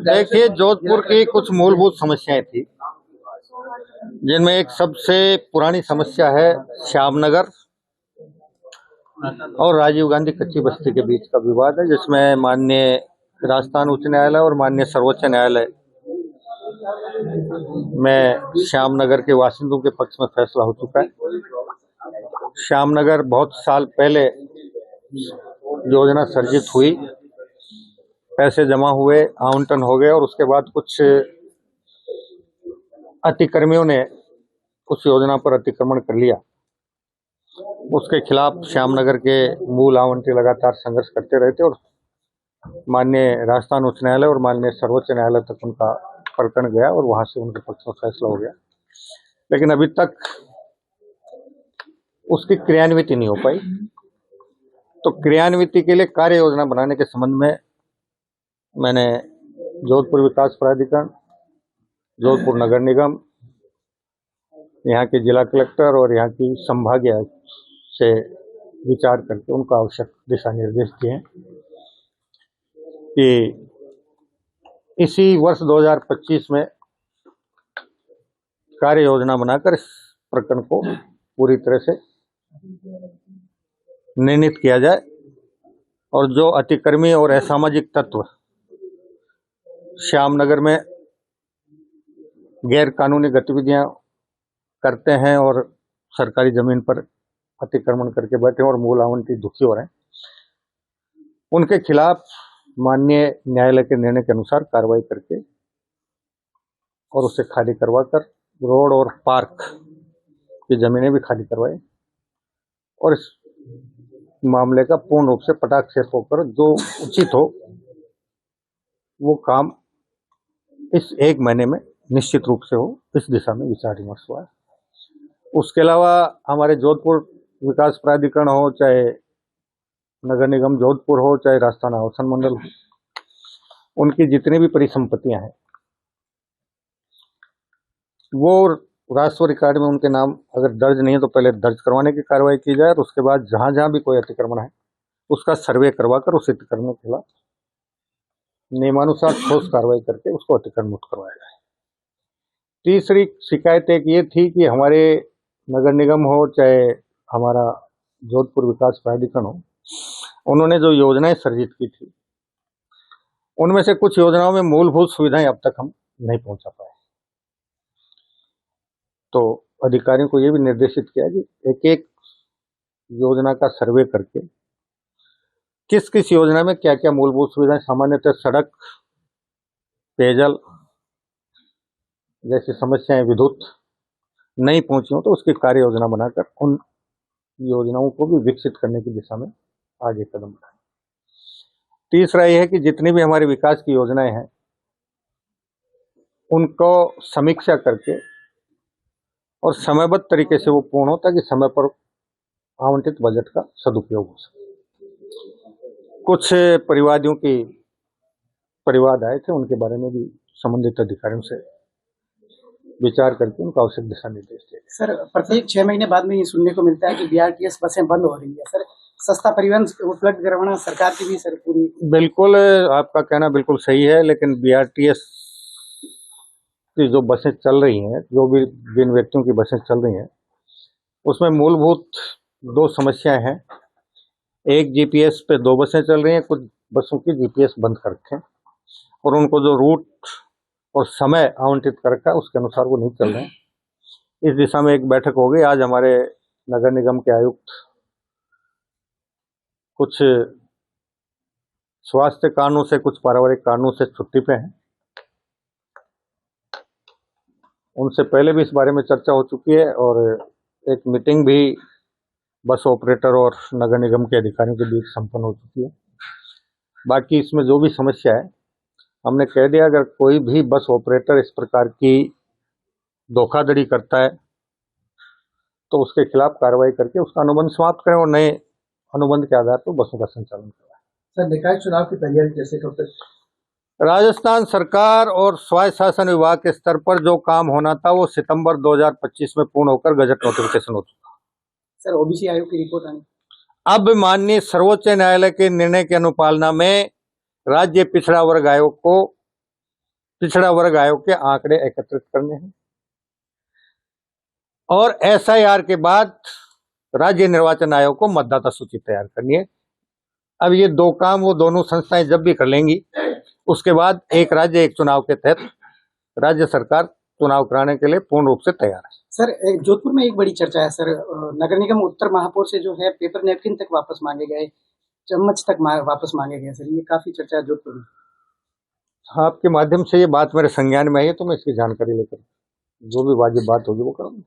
देखिए, जोधपुर की कुछ मूलभूत समस्याएं थी, जिनमें एक सबसे पुरानी समस्या है श्यामनगर और राजीव गांधी कच्ची बस्ती के बीच का विवाद है, जिसमें माननीय राजस्थान उच्च न्यायालय और माननीय सर्वोच्च न्यायालय में श्यामनगर के बासिंदों के पक्ष में फैसला हो चुका है। श्यामनगर बहुत साल पहले योजना सर्जित हुई, पैसे जमा हुए, आवंटन हो गए और उसके बाद कुछ अतिक्रमियों ने उस योजना पर अतिक्रमण कर लिया। उसके खिलाफ श्यामनगर के मूल आवंटी लगातार संघर्ष करते रहे थे और माननीय राजस्थान उच्च न्यायालय और माननीय सर्वोच्च न्यायालय तक उनका प्रकरण गया और वहां से उनके पक्ष में फैसला हो गया, लेकिन अभी तक उसकी क्रियान्विति नहीं हो पाई। तो क्रियान्विति के लिए कार्य योजना बनाने के संबंध में मैंने जोधपुर विकास प्राधिकरण, जोधपुर नगर निगम, यहाँ के जिला कलेक्टर और यहाँ की संभागीय आयुक्त से विचार करके उनको आवश्यक दिशा निर्देश दिए हैं कि इसी वर्ष 2025 में कार्य योजना बनाकर इस प्रकरण को पूरी तरह से निर्णित किया जाए और जो अतिक्रमी और असामाजिक तत्व श्यामनगर में गैर कानूनी गतिविधियां करते हैं और सरकारी जमीन पर अतिक्रमण करके बैठे और मूल आवंटी दुखी हो रहे हैं, उनके खिलाफ माननीय न्यायालय के निर्णय के अनुसार कार्रवाई करके और उसे खाली करवाकर रोड और पार्क की जमीनें भी खाली करवाए और इस मामले का पूर्ण रूप से पटाक्षेप होकर जो उचित हो वो काम इस एक महीने में निश्चित रूप से हो, इस दिशा में विचार विमर्श हुआ है। उसके अलावा हमारे जोधपुर विकास प्राधिकरण हो, चाहे नगर निगम जोधपुर हो, चाहे राजस्थान आवासन मंडल हो, उनकी जितनी भी परिसंपत्तियां हैं वो राजस्व रिकॉर्ड में उनके नाम अगर दर्ज नहीं है तो पहले दर्ज करवाने की कार्रवाई की जाए और उसके बाद जहां जहां भी कोई अतिक्रमण है उसका सर्वे करवाकर उस अतिक्रमण के खिलाफ नियमानुसार ठोस कार्रवाई करके उसको अतिक्रमण मुक्त करवाया जाए। तीसरी शिकायत एक ये थी कि हमारे नगर निगम हो चाहे हमारा जोधपुर विकास प्राधिकरण हो, उन्होंने जो योजनाएं सर्जित की थी उनमें से कुछ योजनाओं में मूलभूत सुविधाएं अब तक हम नहीं पहुंचा पाए। तो अधिकारियों को यह भी निर्देशित किया कि एक एक योजना का सर्वे करके किस किस योजना में क्या क्या मूलभूत सुविधाएं, सामान्यतः सड़क, पेयजल जैसी समस्याएं, विद्युत नहीं पहुंची हो तो उसकी कार्य योजना बनाकर उन योजनाओं को भी विकसित करने की दिशा में आगे कदम बढ़ाएं। तीसरा यह है कि जितनी भी हमारी विकास की योजनाएं हैं उनको समीक्षा करके और समयबद्ध तरीके से वो पूर्ण हो ताकि समय पर आवंटित बजट का सदुपयोग हो सके। कुछ परिवाद आए थे, उनके बारे में भी संबंधित अधिकारियों से विचार करके उनको आवश्यक दिशा निर्देश दिए। सर, प्रत्येक 6 महीने बाद में ये सुनने को मिलता है कि बीआरटीएस बसें बंद हो रही है। सर, सस्ता परिवहन उपलब्ध करवाना सरकार की भी सर पूरी। बिल्कुल, आपका कहना बिल्कुल सही है, लेकिन बीआरटीएस की जो बसें चल रही हैं, जो भी जिन व्यक्तियों की बसें चल रही हैं, उसमें मूलभूत 2 समस्याएं हैं। एक, जीपीएस पे 2 बसें चल रही हैं, कुछ बसों की जीपीएस बंद कर रखे हैं और उनको जो रूट और समय आवंटित कर रखा है उसके अनुसार वो नहीं चल रहे हैं। इस दिशा में एक बैठक हो गई। आज हमारे नगर निगम के आयुक्त कुछ स्वास्थ्य कारणों से, कुछ पारिवारिक कारणों से छुट्टी पे हैं। उनसे पहले भी इस बारे में चर्चा हो चुकी है और एक मीटिंग भी बस ऑपरेटर और नगर निगम के अधिकारियों के बीच संपन्न हो चुकी है। बाकी इसमें जो भी समस्या है हमने कह दिया, अगर कोई भी बस ऑपरेटर इस प्रकार की धोखाधड़ी करता है तो उसके खिलाफ कार्रवाई करके उसका अनुबंध समाप्त करें और नए अनुबंध के आधार पर बसों का संचालन करवाएं। सर, निकाय चुनाव की तैयारी कैसे करते हैं? राजस्थान सरकार और स्वायत्त शासन विभाग के स्तर पर जो काम होना था वो सितंबर 2025 में पूर्ण होकर गजट नोटिफिकेशन हो चुका। सर, ओबीसी आयोग की रिपोर्ट आई। अब माननीय सर्वोच्च न्यायालय के निर्णय की अनुपालना में राज्य पिछड़ा वर्ग आयोग को पिछड़ा वर्ग आयोग के आंकड़े एकत्रित करने हैं और SIR के बाद राज्य निर्वाचन आयोग को मतदाता सूची तैयार करनी है। अब ये दो काम वो दोनों संस्थाएं जब भी कर लेंगी, उसके बाद एक राज्य एक चुनाव के तहत राज्य सरकार चुनाव कराने के लिए पूर्ण रूप से तैयार है। सर जोधपुर में एक बड़ी चर्चा है सर, नगर निगम उत्तर महापौर से जो है पेपर नैपकिन तक वापस मांगे गए, चम्मच तक वापस मांगे गए सर, ये काफी चर्चा है जोधपुर में। हाँ, आपके माध्यम से ये बात मेरे संज्ञान में आई है तो मैं इसकी जानकारी लेकर जो भी वाजिब बात होगी वो करूँगा।